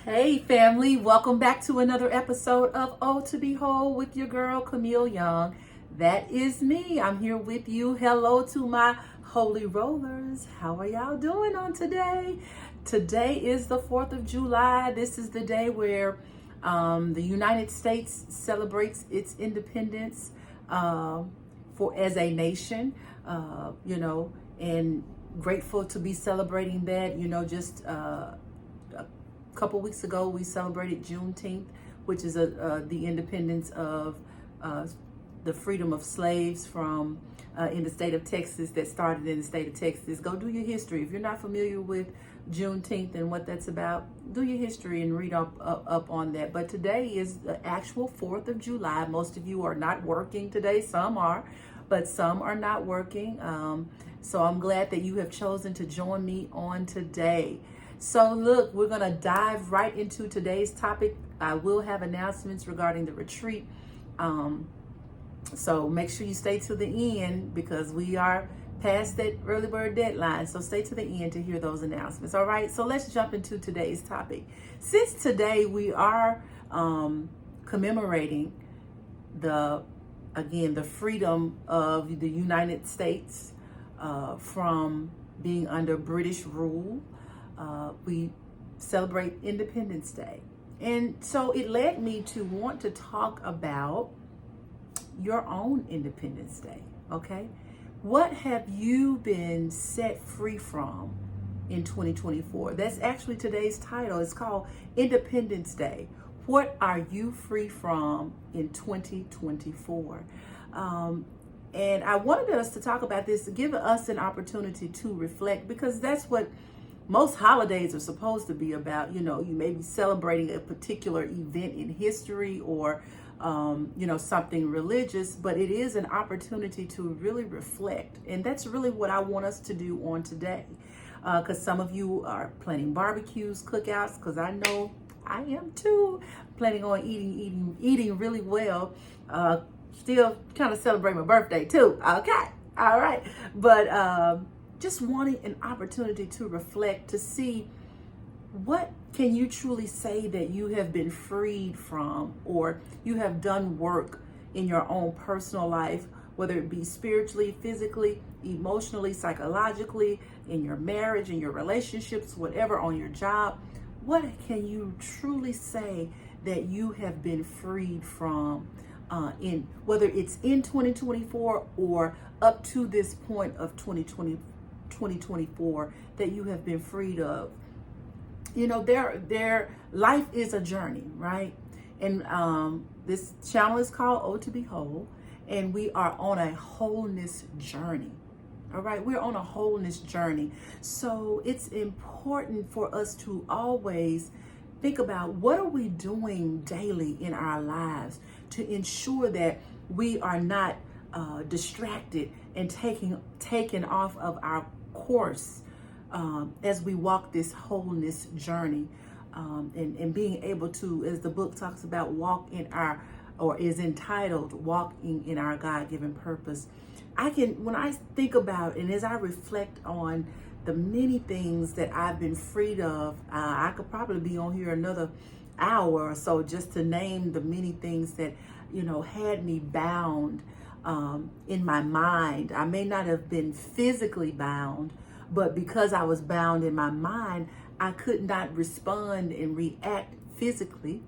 Hey family, welcome back to another episode of Oh to Behold with your girl Camille Young. That is me. I'm here with you. Hello to my holy rollers. How are y'all doing on today? Today is the 4th of July. This is the day where the United States celebrates its independence as a nation, and grateful to be celebrating that, just a couple weeks ago, we celebrated Juneteenth, which is the independence of the freedom of slaves from in the state of Texas, that started in the state of Texas. Go do your history. If you're not familiar with Juneteenth and what that's about, do your history and read up on that. But today is the actual 4th of July. Most of you are not working today. Some are, but some are not working. So I'm glad that you have chosen to join me on today. So look, we're going to dive right into today's topic. I will have announcements regarding the retreat. So make sure you stay to the end because we are past that early bird deadline. So stay to the end to hear those announcements. All right. So let's jump into today's topic. Since today we are commemorating the freedom of the United States from being under British rule. We celebrate Independence Day. And so it led me to want to talk about your own Independence Day, okay? What have you been set free from in 2024? That's actually today's title. It's called Independence Day. What are you free from in 2024? And I wanted us to talk about this, to give us an opportunity to reflect, because that's what most holidays are supposed to be about. You may be celebrating a particular event in history or, something religious, but it is an opportunity to really reflect. And that's really what I want us to do on today. Because some of you are planning barbecues, cookouts, because I know I am too, planning on eating really well. Still kind of celebrate my birthday too. Okay. All right. But, just wanting an opportunity to reflect, to see what can you truly say that you have been freed from, or you have done work in your own personal life, whether it be spiritually, physically, emotionally, psychologically, in your marriage, in your relationships, whatever, on your job. What can you truly say that you have been freed from in whether it's in 2024 or up to this point of 2024 that you have been freed of? Their life is a journey, right? And this channel is called Oh to Behold, and we are on a wholeness journey. All right, we're on a wholeness journey. So it's important for us to always think about, what are we doing daily in our lives to ensure that we are not distracted and taken off of our course as we walk this wholeness journey, and being able to, as the book talks about, is entitled Walking in Our God-Given Purpose. When I think about, and as I reflect on the many things that I've been freed of, I could probably be on here another hour or so just to name the many things that, had me bound in my mind. I may not have been physically bound, but because I was bound in my mind, I could not respond and react physically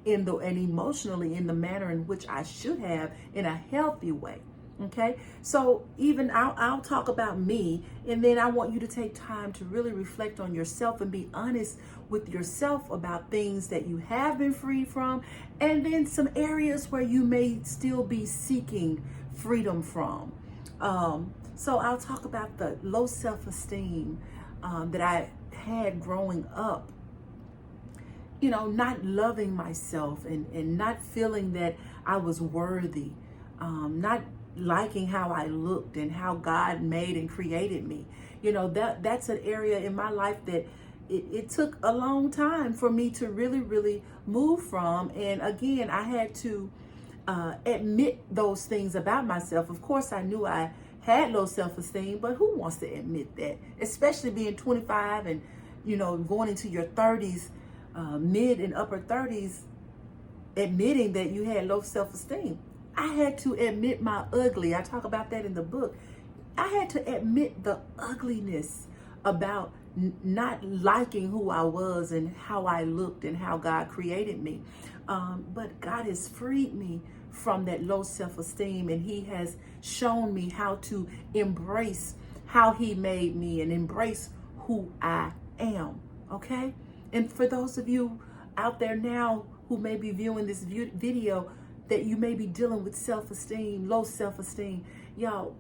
and emotionally in the manner in which I should have, in a healthy way. Okay, so even I'll talk about me, and then I want you to take time to really reflect on yourself and be honest with yourself about things that you have been freed from, and then some areas where you may still be seeking freedom from. So I'll talk about the low self-esteem that I had growing up. Not loving myself and not feeling that I was worthy, not liking how I looked and how God made and created me. That's an area in my life that it took a long time for me to really, really move from. And again, I had to admit those things about myself. Of course, I knew I had low self-esteem, but who wants to admit that? Especially being 25 and, going into your 30s mid and upper 30s admitting that you had low self-esteem. I had to admit my ugly. I talk about that in the book. I had to admit the ugliness about not liking who I was and how I looked and how God created me. But God has freed me from that low self-esteem, and he has shown me how to embrace how he made me and embrace who I am. Okay? And for those of you out there now who may be viewing this video, that you may be dealing with self-esteem, low self-esteem, y'all,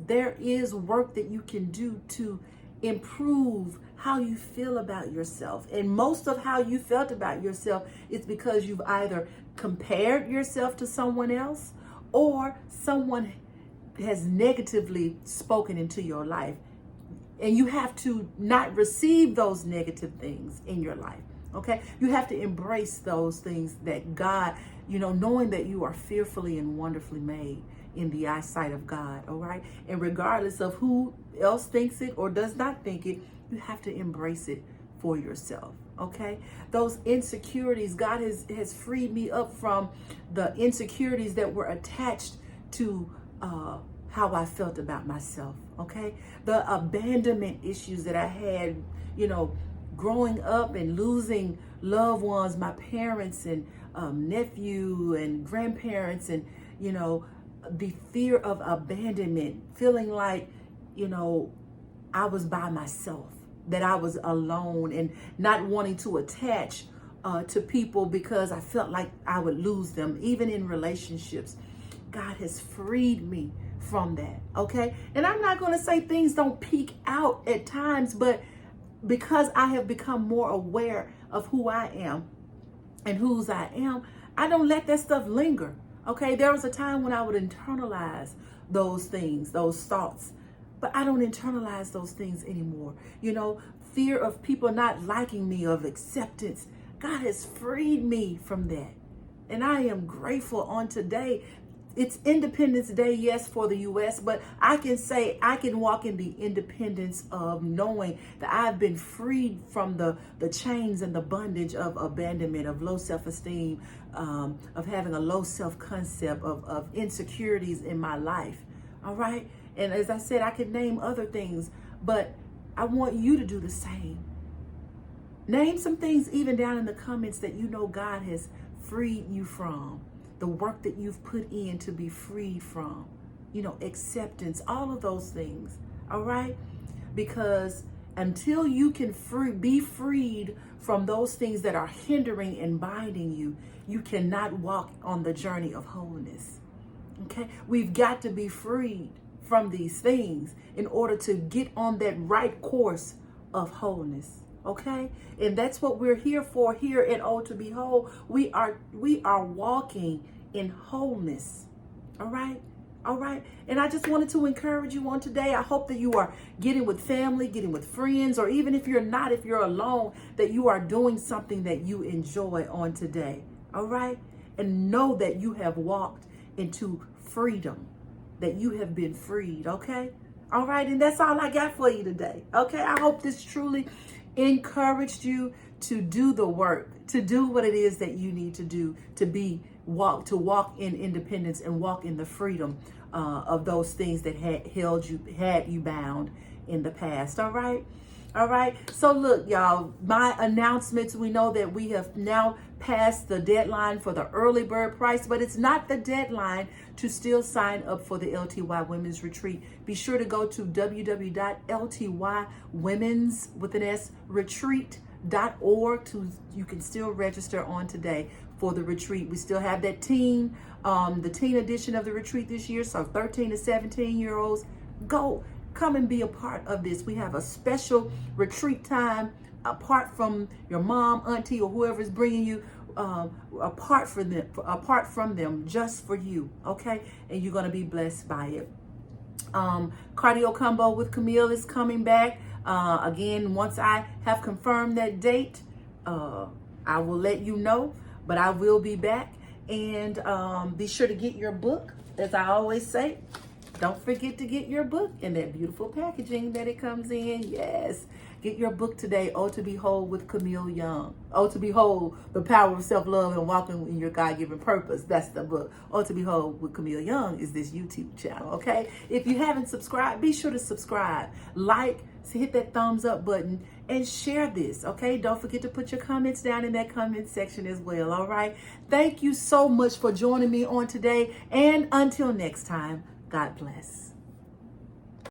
there is work that you can do to improve how you feel about yourself. And most of how you felt about yourself is because you've either compared yourself to someone else or someone has negatively spoken into your life. And you have to not receive those negative things in your life. Okay? You have to embrace those things that God, knowing that you are fearfully and wonderfully made in the eyesight of God. All right? And regardless of who else thinks it or does not think it, you have to embrace it for yourself. Okay? Those insecurities, God has freed me up from the insecurities that were attached to how I felt about myself. Okay? The abandonment issues that I had, growing up and losing loved ones, my parents and nephew and grandparents, and the fear of abandonment, feeling like I was by myself, that I was alone, and not wanting to attach to people because I felt like I would lose them, even in relationships. God has freed me from that. Okay? And I'm not going to say things don't peak out at times, but because I have become more aware of who I am and whose I am, I don't let that stuff linger. Okay? There was a time when I would internalize those things, those thoughts, but I don't internalize those things anymore. Fear of people not liking me, of acceptance. God has freed me from that. And I am grateful on today. It's Independence Day, yes, for the U.S., but I can say I can walk in the independence of knowing that I've been freed from the chains and the bondage of abandonment, of low self-esteem, of having a low self-concept, of insecurities in my life. All right? And as I said, I could name other things, but I want you to do the same. Name some things even down in the comments that God has freed you from. The work that you've put in to be freed from, acceptance, all of those things. All right? Because until you can be freed from those things that are hindering and binding you, you cannot walk on the journey of wholeness. Okay? We've got to be freed from these things in order to get on that right course of wholeness. Okay? And that's what we're here for here at ohtbewhole. We are walking in wholeness. All right? All right? And I just wanted to encourage you on today. I hope that you are getting with family, getting with friends, or even if you're not, if you're alone, that you are doing something that you enjoy on today. All right? And know that you have walked into freedom, that you have been freed. Okay? All right? And that's all I got for you today. Okay? I hope this truly encouraged you to do the work, to do what it is that you need to do to walk in independence and walk in the freedom of those things that had you bound in the past. All right? All right? So look, y'all, my announcements, we know that we have now passed the deadline for the early bird price, but it's not the deadline to still sign up for the LTY Women's Retreat. Be sure to go to www.ltywomensretreat.org you can still register on today for the retreat. We still have that teen edition of the retreat this year. So 13 to 17-year-olds, come and be a part of this. We have a special retreat time apart from your mom, auntie, or whoever is bringing you, apart from them, just for you. Okay? And you're going to be blessed by it. Cardio Combo with Camille is coming back. Again, once I have confirmed that date, I will let you know, but I will be back. And be sure to get your book. As I always say, don't forget to get your book in that beautiful packaging that it comes in. Yes. Get your book today, Oh to Behold with Camille Young. Oh to Behold, the power of self-love and walking in your God-given purpose. That's the book. Oh to Behold with Camille Young is this YouTube channel, okay? If you haven't subscribed, be sure to subscribe, like, hit that thumbs up button, and share this, okay? Don't forget to put your comments down in that comment section as well, all right? Thank you so much for joining me on today, and until next time, God bless.